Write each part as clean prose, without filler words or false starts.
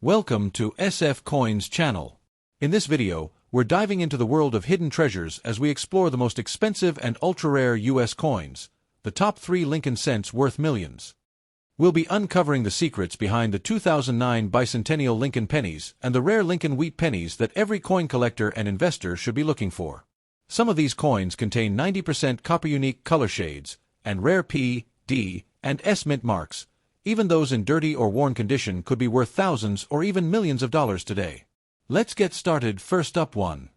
Welcome to SF Coins channel. In this video, we're diving into the world of hidden treasures as we explore the most expensive and ultra-rare US coins, the top 3 Lincoln cents worth millions. We'll be uncovering the secrets behind the 2009 Bicentennial Lincoln pennies and the rare Lincoln wheat pennies that every coin collector and investor should be looking for. Some of these coins contain 90% copper unique color shades and rare P, D, and S mint marks. Even those in dirty or worn condition could be worth thousands or even millions of dollars today. Let's get started. First up, 1.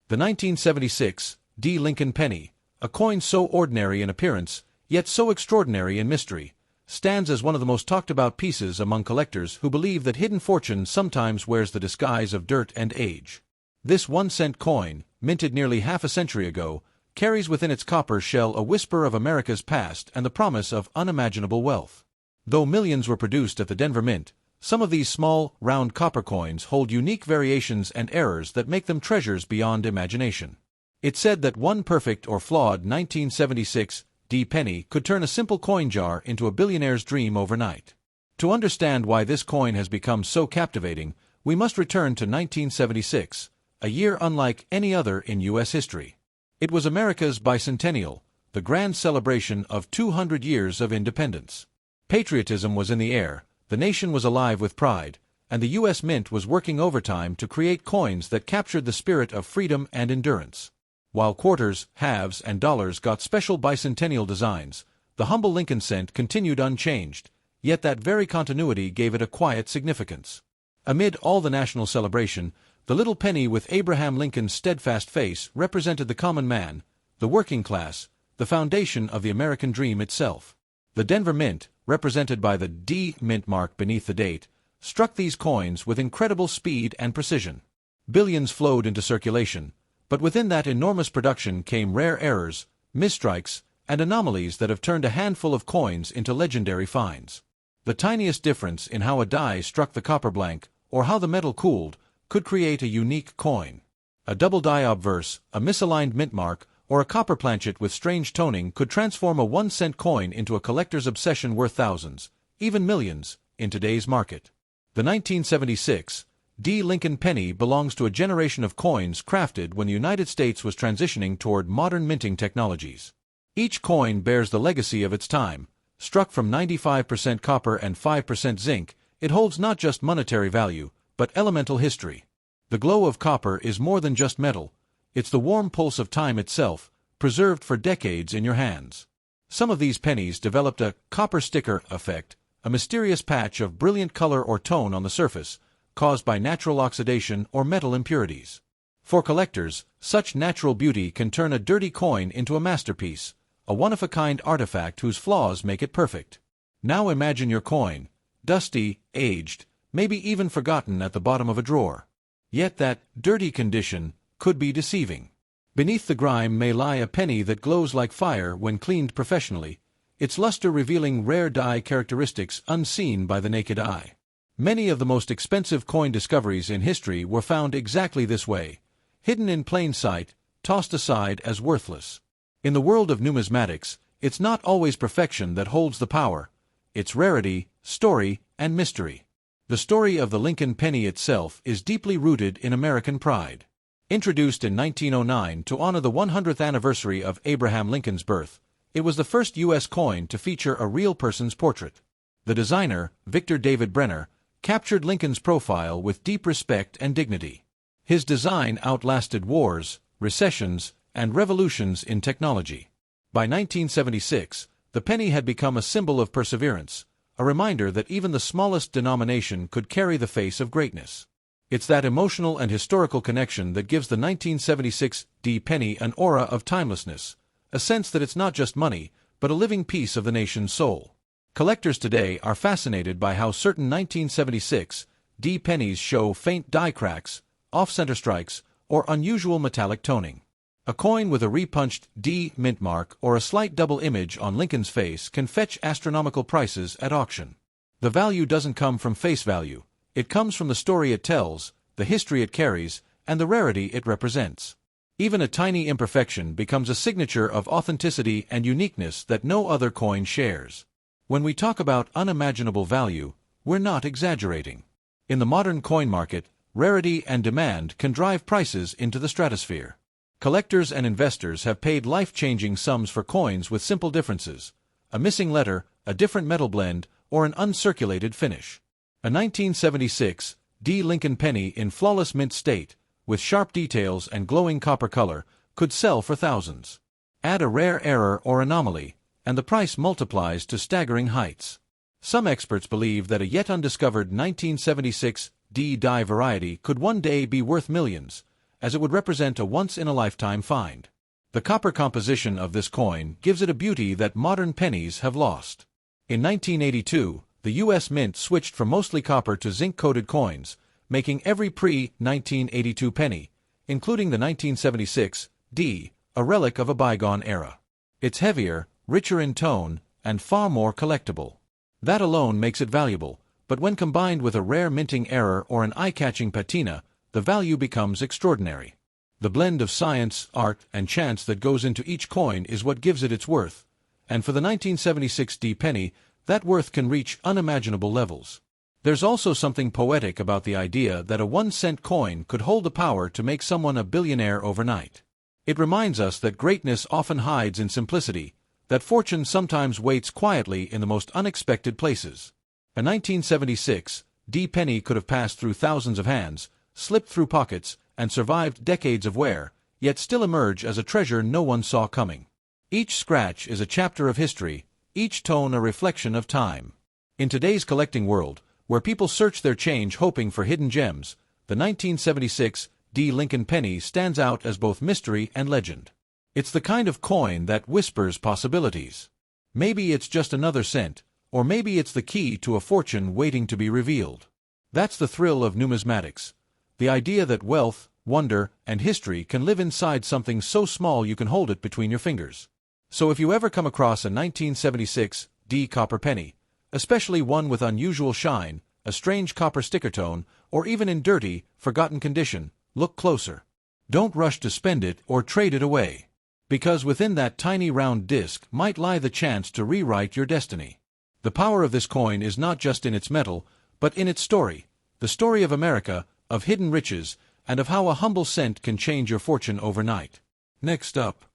The 1976 D. Lincoln penny, a coin so ordinary in appearance, yet so extraordinary in mystery, stands as one of the most talked about pieces among collectors who believe that hidden fortune sometimes wears the disguise of dirt and age. This 1-cent coin, minted nearly half a century ago, carries within its copper shell a whisper of America's past and the promise of unimaginable wealth. Though millions were produced at the Denver Mint, some of these small, round copper coins hold unique variations and errors that make them treasures beyond imagination. It's said that one perfect or flawed 1976 D penny could turn a simple coin jar into a billionaire's dream overnight. To understand why this coin has become so captivating, we must return to 1976, a year unlike any other in U.S. history. It was America's bicentennial, the grand celebration of 200 years of independence. Patriotism was in the air, the nation was alive with pride, and the U.S. Mint was working overtime to create coins that captured the spirit of freedom and endurance. While quarters, halves, and dollars got special bicentennial designs, the humble Lincoln cent continued unchanged, yet that very continuity gave it a quiet significance. Amid all the national celebration, the little penny with Abraham Lincoln's steadfast face represented the common man, the working class, the foundation of the American dream itself. The Denver Mint, represented by the D mint mark beneath the date, struck these coins with incredible speed and precision. Billions flowed into circulation, but within that enormous production came rare errors, misstrikes, and anomalies that have turned a handful of coins into legendary finds. The tiniest difference in how a die struck the copper blank, or how the metal cooled, could create a unique coin. A double die obverse, a misaligned mint mark, or a copper planchet with strange toning could transform a 1-cent coin into a collector's obsession worth thousands, even millions, in today's market. The 1976 D. Lincoln penny belongs to a generation of coins crafted when the United States was transitioning toward modern minting technologies. Each coin bears the legacy of its time. Struck from 95% copper and 5% zinc, it holds not just monetary value, but elemental history. The glow of copper is more than just metal. It's the warm pulse of time itself, preserved for decades in your hands. Some of these pennies developed a copper sticker effect, a mysterious patch of brilliant color or tone on the surface, caused by natural oxidation or metal impurities. For collectors, such natural beauty can turn a dirty coin into a masterpiece, a one-of-a-kind artifact whose flaws make it perfect. Now imagine your coin, dusty, aged, maybe even forgotten at the bottom of a drawer. Yet that dirty condition could be deceiving. Beneath the grime may lie a penny that glows like fire when cleaned professionally, its luster revealing rare die characteristics unseen by the naked eye. Many of the most expensive coin discoveries in history were found exactly this way, hidden in plain sight, tossed aside as worthless. In the world of numismatics, it's not always perfection that holds the power, it's rarity, story, and mystery. The story of the Lincoln penny itself is deeply rooted in American pride. Introduced in 1909 to honor the 100th anniversary of Abraham Lincoln's birth, it was the first U.S. coin to feature a real person's portrait. The designer, Victor David Brenner, captured Lincoln's profile with deep respect and dignity. His design outlasted wars, recessions, and revolutions in technology. By 1976, the penny had become a symbol of perseverance, a reminder that even the smallest denomination could carry the face of greatness. It's that emotional and historical connection that gives the 1976 D penny an aura of timelessness, a sense that it's not just money, but a living piece of the nation's soul. Collectors today are fascinated by how certain 1976 D pennies show faint die cracks, off-center strikes, or unusual metallic toning. A coin with a repunched D mint mark or a slight double image on Lincoln's face can fetch astronomical prices at auction. The value doesn't come from face value. It comes from the story it tells, the history it carries, and the rarity it represents. Even a tiny imperfection becomes a signature of authenticity and uniqueness that no other coin shares. When we talk about unimaginable value, we're not exaggerating. In the modern coin market, rarity and demand can drive prices into the stratosphere. Collectors and investors have paid life-changing sums for coins with simple differences: a missing letter, a different metal blend, or an uncirculated finish. A 1976 D. Lincoln penny in flawless mint state, with sharp details and glowing copper color, could sell for thousands. Add a rare error or anomaly, and the price multiplies to staggering heights. Some experts believe that a yet undiscovered 1976 D die variety could one day be worth millions, as it would represent a once-in-a-lifetime find. The copper composition of this coin gives it a beauty that modern pennies have lost. In 1982, the U.S. Mint switched from mostly copper to zinc-coated coins, making every pre-1982 penny, including the 1976 D, a relic of a bygone era. It's heavier, richer in tone, and far more collectible. That alone makes it valuable, but when combined with a rare minting error or an eye-catching patina, the value becomes extraordinary. The blend of science, art, and chance that goes into each coin is what gives it its worth, and for the 1976 D penny, that worth can reach unimaginable levels. There's also something poetic about the idea that a 1-cent coin could hold the power to make someone a billionaire overnight. It reminds us that greatness often hides in simplicity, that fortune sometimes waits quietly in the most unexpected places. A 1976 D penny could have passed through thousands of hands, slipped through pockets, and survived decades of wear, yet still emerge as a treasure no one saw coming. Each scratch is a chapter of history, each tone a reflection of time. In today's collecting world, where people search their change hoping for hidden gems, the 1976 D Lincoln penny stands out as both mystery and legend. It's the kind of coin that whispers possibilities. Maybe it's just another cent, or maybe it's the key to a fortune waiting to be revealed. That's the thrill of numismatics. The idea that wealth, wonder, and history can live inside something so small you can hold it between your fingers. So if you ever come across a 1976 D copper penny, especially one with unusual shine, a strange copper sticker tone, or even in dirty, forgotten condition, look closer. Don't rush to spend it or trade it away. Because within that tiny round disc might lie the chance to rewrite your destiny. The power of this coin is not just in its metal, but in its story, the story of America, of hidden riches, and of how a humble cent can change your fortune overnight. Next up,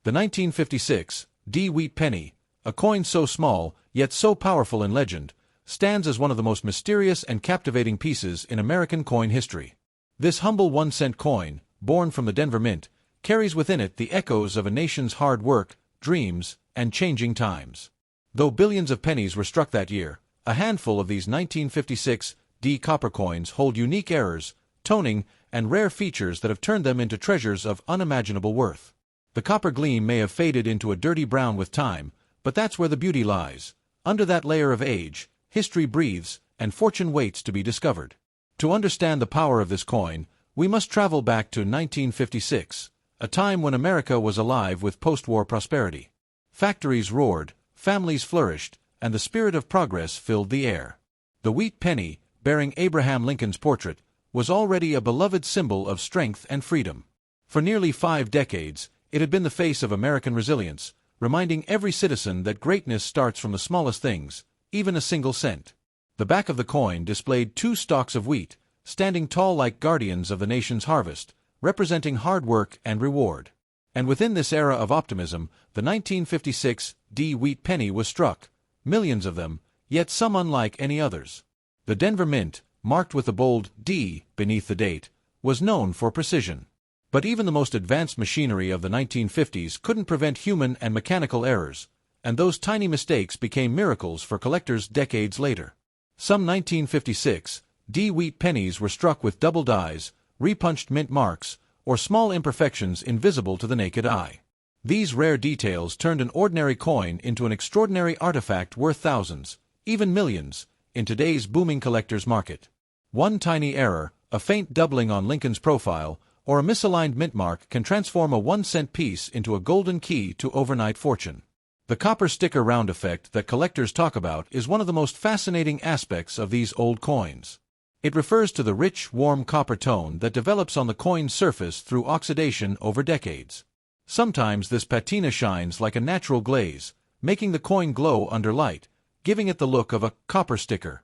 the 1956 D wheat penny, a coin so small, yet so powerful in legend, stands as one of the most mysterious and captivating pieces in American coin history. This humble 1-cent coin, born from the Denver Mint, carries within it the echoes of a nation's hard work, dreams, and changing times. Though billions of pennies were struck that year, a handful of these 1956 D copper coins hold unique errors, toning, and rare features that have turned them into treasures of unimaginable worth. The copper gleam may have faded into a dirty brown with time, but that's where the beauty lies. Under that layer of age, history breathes, and fortune waits to be discovered. To understand the power of this coin, we must travel back to 1956, a time when America was alive with post-war prosperity. Factories roared, families flourished, and the spirit of progress filled the air. The wheat penny, bearing Abraham Lincoln's portrait, was already a beloved symbol of strength and freedom. For nearly 5 decades, it had been the face of American resilience, reminding every citizen that greatness starts from the smallest things, even a single cent. The back of the coin displayed 2 stalks of wheat, standing tall like guardians of the nation's harvest, representing hard work and reward. And within this era of optimism, the 1956 D wheat penny was struck, millions of them, yet some unlike any others. The Denver Mint, marked with the bold D beneath the date, was known for precision. But even the most advanced machinery of the 1950s couldn't prevent human and mechanical errors, and those tiny mistakes became miracles for collectors decades later. Some 1956 D wheat pennies were struck with double dies, repunched mint marks, or small imperfections invisible to the naked eye. These rare details turned an ordinary coin into an extraordinary artifact worth thousands, even millions, in today's booming collector's market. One tiny error, a faint doubling on Lincoln's profile, or a misaligned mint mark can transform a 1-cent piece into a golden key to overnight fortune. The copper sticker round effect that collectors talk about is one of the most fascinating aspects of these old coins. It refers to the rich, warm copper tone that develops on the coin's surface through oxidation over decades. Sometimes this patina shines like a natural glaze, making the coin glow under light, giving it the look of a copper sticker.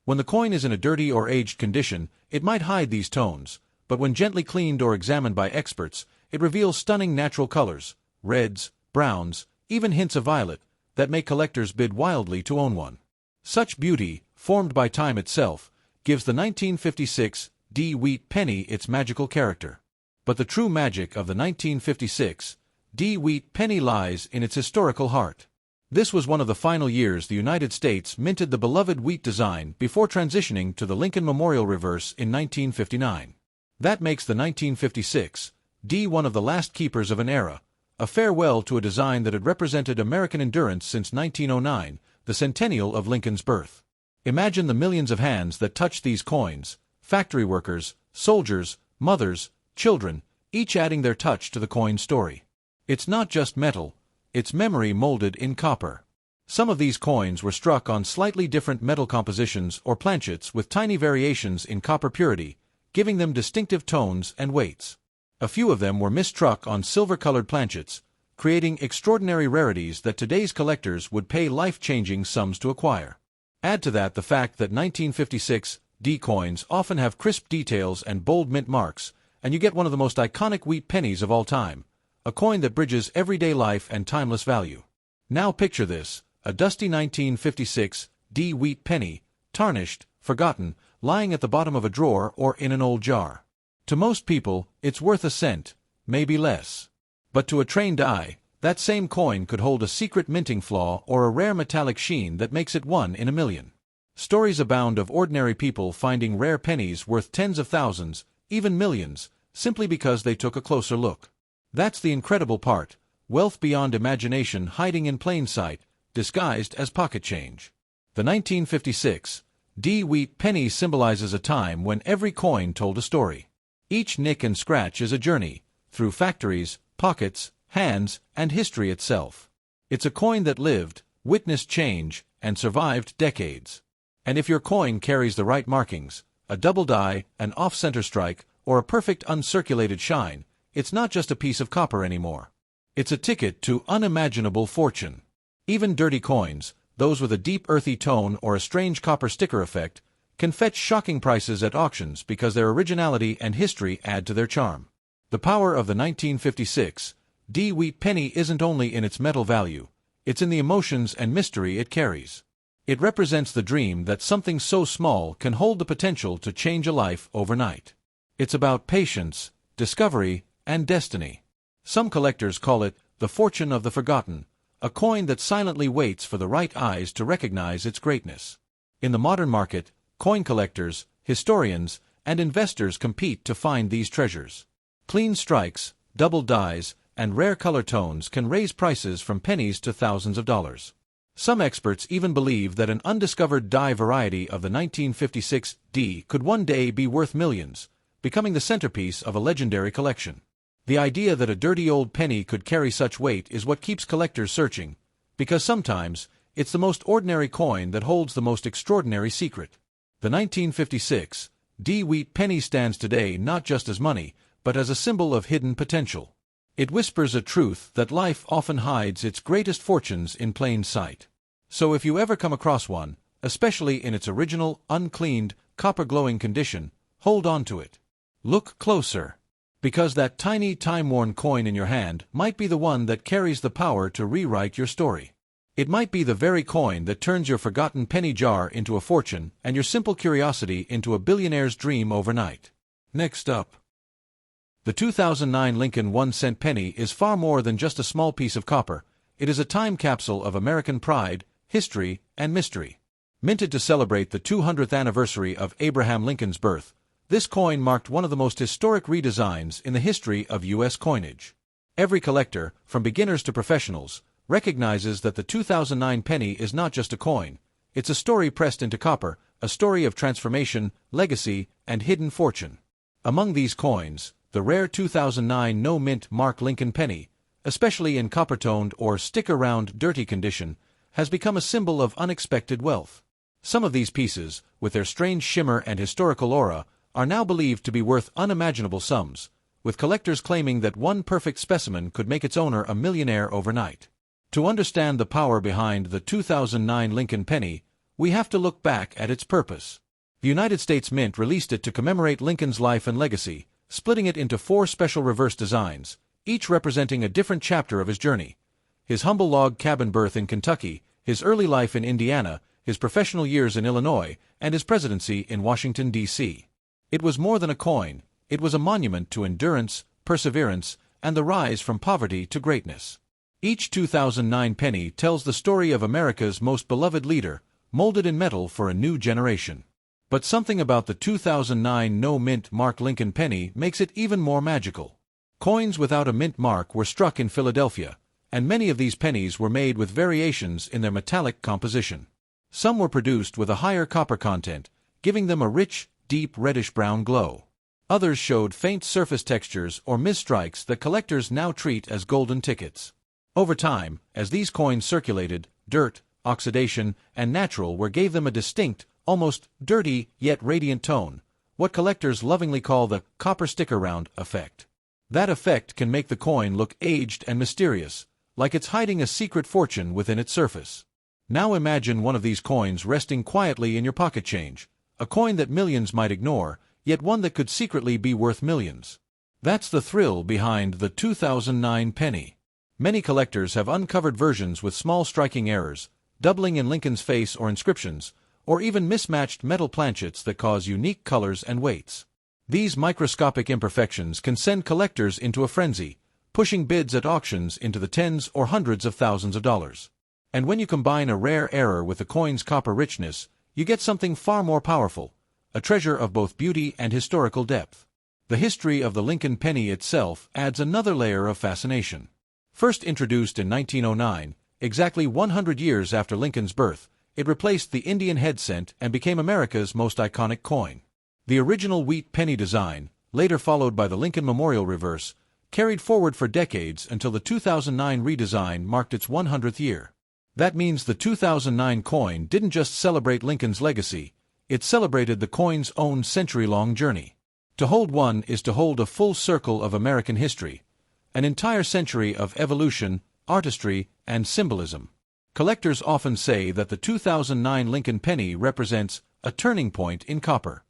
When the coin is in a dirty or aged condition, it might hide these tones, but when gently cleaned or examined by experts, it reveals stunning natural colors, reds, browns, even hints of violet, that make collectors bid wildly to own one. Such beauty, formed by time itself, gives the 1956 D. Wheat penny its magical character. But the true magic of the 1956 D. Wheat penny lies in its historical heart. This was one of the final years the United States minted the beloved wheat design before transitioning to the Lincoln Memorial reverse in 1959. That makes the 1956 D one of the last keepers of an era, a farewell to a design that had represented American endurance since 1909, the centennial of Lincoln's birth. Imagine the millions of hands that touched these coins, factory workers, soldiers, mothers, children, each adding their touch to the coin's story. It's not just metal, it's memory molded in copper. Some of these coins were struck on slightly different metal compositions or planchets with tiny variations in copper purity, giving them distinctive tones and weights. A few of them were mis-struck on silver-colored planchets, creating extraordinary rarities that today's collectors would pay life-changing sums to acquire. Add to that the fact that 1956 D coins often have crisp details and bold mint marks, and you get one of the most iconic wheat pennies of all time, a coin that bridges everyday life and timeless value. Now picture this, a dusty 1956 D wheat penny, tarnished, forgotten, lying at the bottom of a drawer or in an old jar. To most people, it's worth a cent, maybe less. But to a trained eye, that same coin could hold a secret minting flaw or a rare metallic sheen that makes it one in a million. Stories abound of ordinary people finding rare pennies worth tens of thousands, even millions, simply because they took a closer look. That's the incredible part, wealth beyond imagination hiding in plain sight, disguised as pocket change. The 1956 D wheat penny symbolizes a time when every coin told a story. Each nick and scratch is a journey, through factories, pockets, hands, and history itself. It's a coin that lived, witnessed change, and survived decades. And if your coin carries the right markings, a double die, an off-center strike, or a perfect uncirculated shine, it's not just a piece of copper anymore. It's a ticket to unimaginable fortune. Even dirty coins, those with a deep earthy tone or a strange copper sticker effect, can fetch shocking prices at auctions because their originality and history add to their charm. The power of the 1956 D wheat penny isn't only in its metal value, it's in the emotions and mystery it carries. It represents the dream that something so small can hold the potential to change a life overnight. It's about patience, discovery, and destiny. Some collectors call it the fortune of the forgotten, a coin that silently waits for the right eyes to recognize its greatness. In the modern market, coin collectors, historians, and investors compete to find these treasures. Clean strikes, double dies, and rare color tones can raise prices from pennies to thousands of dollars. Some experts even believe that an undiscovered die variety of the 1956 D could one day be worth millions, becoming the centerpiece of a legendary collection. The idea that a dirty old penny could carry such weight is what keeps collectors searching, because sometimes it's the most ordinary coin that holds the most extraordinary secret. The 1956 D wheat penny stands today not just as money, but as a symbol of hidden potential. It whispers a truth that life often hides its greatest fortunes in plain sight. So if you ever come across one, especially in its original, uncleaned, copper-glowing condition, hold on to it. Look closer. Because that tiny, time-worn coin in your hand might be the one that carries the power to rewrite your story. It might be the very coin that turns your forgotten penny jar into a fortune and your simple curiosity into a billionaire's dream overnight. Next up. The 2009 Lincoln 1-cent penny is far more than just a small piece of copper. It is a time capsule of American pride, history, and mystery. Minted to celebrate the 200th anniversary of Abraham Lincoln's birth, this coin marked one of the most historic redesigns in the history of U.S. coinage. Every collector, from beginners to professionals, recognizes that the 2009 penny is not just a coin. It's a story pressed into copper, a story of transformation, legacy, and hidden fortune. Among these coins, the rare 2009 no-mint mark Lincoln penny, especially in copper-toned or stick-around dirty condition, has become a symbol of unexpected wealth. Some of these pieces, with their strange shimmer and historical aura, are now believed to be worth unimaginable sums, with collectors claiming that one perfect specimen could make its owner a millionaire overnight. To understand the power behind the 2009 Lincoln penny, we have to look back at its purpose. The United States Mint released it to commemorate Lincoln's life and legacy, splitting it into 4 special reverse designs, each representing a different chapter of his journey. His humble log cabin birth in Kentucky, his early life in Indiana, his professional years in Illinois, and his presidency in Washington, D.C. It was more than a coin, it was a monument to endurance, perseverance, and the rise from poverty to greatness. Each 2009 penny tells the story of America's most beloved leader, molded in metal for a new generation. But something about the 2009 no-mint mark Lincoln penny makes it even more magical. Coins without a mint mark were struck in Philadelphia, and many of these pennies were made with variations in their metallic composition. Some were produced with a higher copper content, giving them a rich, deep reddish-brown glow. Others showed faint surface textures or misstrikes that collectors now treat as golden tickets. Over time, as these coins circulated, dirt, oxidation, and natural wear gave them a distinct, almost dirty yet radiant tone, what collectors lovingly call the copper sticker round effect. That effect can make the coin look aged and mysterious, like it's hiding a secret fortune within its surface. Now imagine one of these coins resting quietly in your pocket change, a coin that millions might ignore, yet one that could secretly be worth millions. That's the thrill behind the 2009 penny. Many collectors have uncovered versions with small striking errors, doubling in Lincoln's face or inscriptions, or even mismatched metal planchets that cause unique colors and weights. These microscopic imperfections can send collectors into a frenzy, pushing bids at auctions into the tens or hundreds of thousands of dollars. And when you combine a rare error with the coin's copper richness, you get something far more powerful, a treasure of both beauty and historical depth. The history of the Lincoln penny itself adds another layer of fascination. First introduced in 1909, exactly 100 years after Lincoln's birth, it replaced the Indian head cent and became America's most iconic coin. The original wheat penny design, later followed by the Lincoln Memorial reverse, carried forward for decades until the 2009 redesign marked its 100th year. That means the 2009 coin didn't just celebrate Lincoln's legacy, it celebrated the coin's own century-long journey. To hold one is to hold a full circle of American history, an entire century of evolution, artistry, and symbolism. Collectors often say that the 2009 Lincoln penny represents a turning point in copper.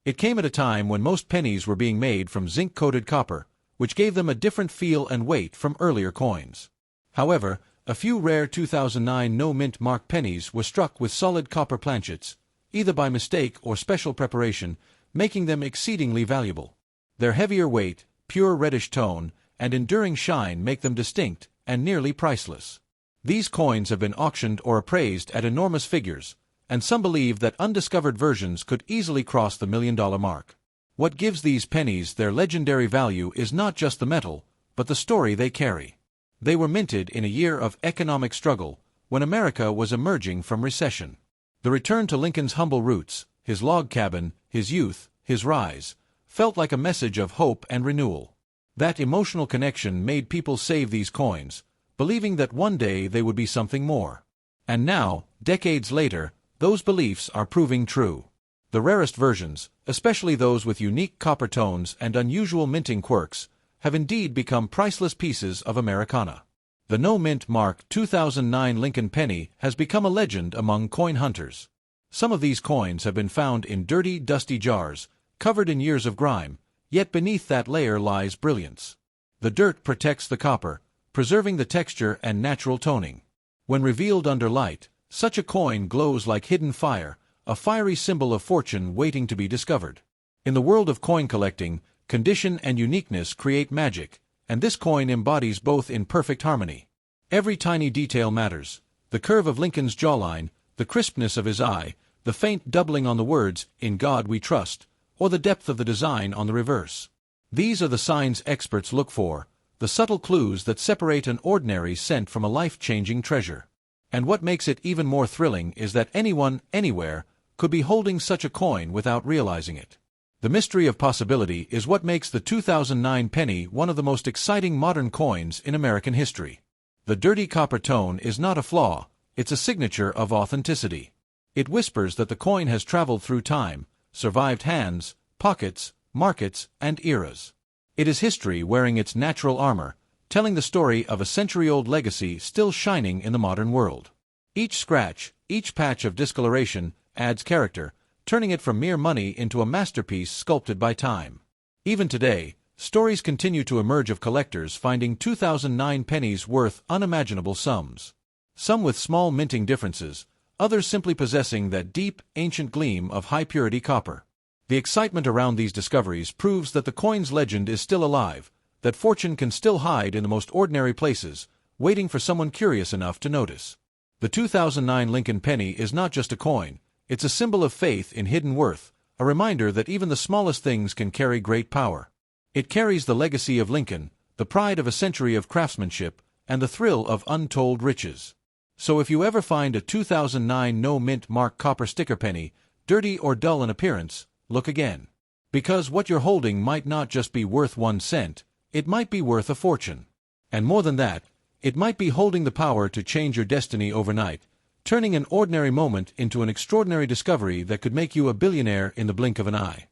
It came at a time when most pennies were being made from zinc-coated copper, which gave them a different feel and weight from earlier coins. However, a few rare 2009 no-mint mark pennies were struck with solid copper planchets, either by mistake or special preparation, making them exceedingly valuable. Their heavier weight, pure reddish tone, and enduring shine make them distinct and nearly priceless. These coins have been auctioned or appraised at enormous figures, and some believe that undiscovered versions could easily cross the $1,000,000 mark. What gives these pennies their legendary value is not just the metal, but the story they carry. They were minted in a year of economic struggle, when America was emerging from recession. The return to Lincoln's humble roots, his log cabin, his youth, his rise, felt like a message of hope and renewal. That emotional connection made people save these coins, believing that one day they would be something more. And now, decades later, those beliefs are proving true. The rarest versions, especially those with unique copper tones and unusual minting quirks, have indeed become priceless pieces of Americana. The no-mint mark 2009 Lincoln penny has become a legend among coin hunters. Some of these coins have been found in dirty, dusty jars, covered in years of grime, yet beneath that layer lies brilliance. The dirt protects the copper, preserving the texture and natural toning. When revealed under light, such a coin glows like hidden fire, a fiery symbol of fortune waiting to be discovered. In the world of coin collecting, condition and uniqueness create magic, and this coin embodies both in perfect harmony. Every tiny detail matters: the curve of Lincoln's jawline, the crispness of his eye, the faint doubling on the words, "In God We Trust," or the depth of the design on the reverse. These are the signs experts look for, the subtle clues that separate an ordinary cent from a life-changing treasure. And what makes it even more thrilling is that anyone, anywhere, could be holding such a coin without realizing it. The mystery of possibility is what makes the 2009 penny one of the most exciting modern coins in American history. The dirty copper tone is not a flaw, it's a signature of authenticity. It whispers that the coin has traveled through time, survived hands, pockets, markets, and eras. It is history wearing its natural armor, telling the story of a century-old legacy still shining in the modern world. Each scratch, Each patch of discoloration adds character, turning it from mere money into a masterpiece sculpted by time. Even today, stories continue to emerge of collectors finding 2009 pennies worth unimaginable sums. Some with small minting differences, others simply possessing that deep, ancient gleam of high-purity copper. The excitement around these discoveries proves that the coin's legend is still alive, that fortune can still hide in the most ordinary places, waiting for someone curious enough to notice. The 2009 Lincoln penny is not just a coin, it's a symbol of faith in hidden worth, a reminder that even the smallest things can carry great power. It carries the legacy of Lincoln, the pride of a century of craftsmanship, and the thrill of untold riches. So if you ever find a 2009 no-mint mark copper sticker penny, dirty or dull in appearance, look again. Because what you're holding might not just be worth 1 cent, it might be worth a fortune. And more than that, it might be holding the power to change your destiny overnight, turning an ordinary moment into an extraordinary discovery that could make you a billionaire in the blink of an eye.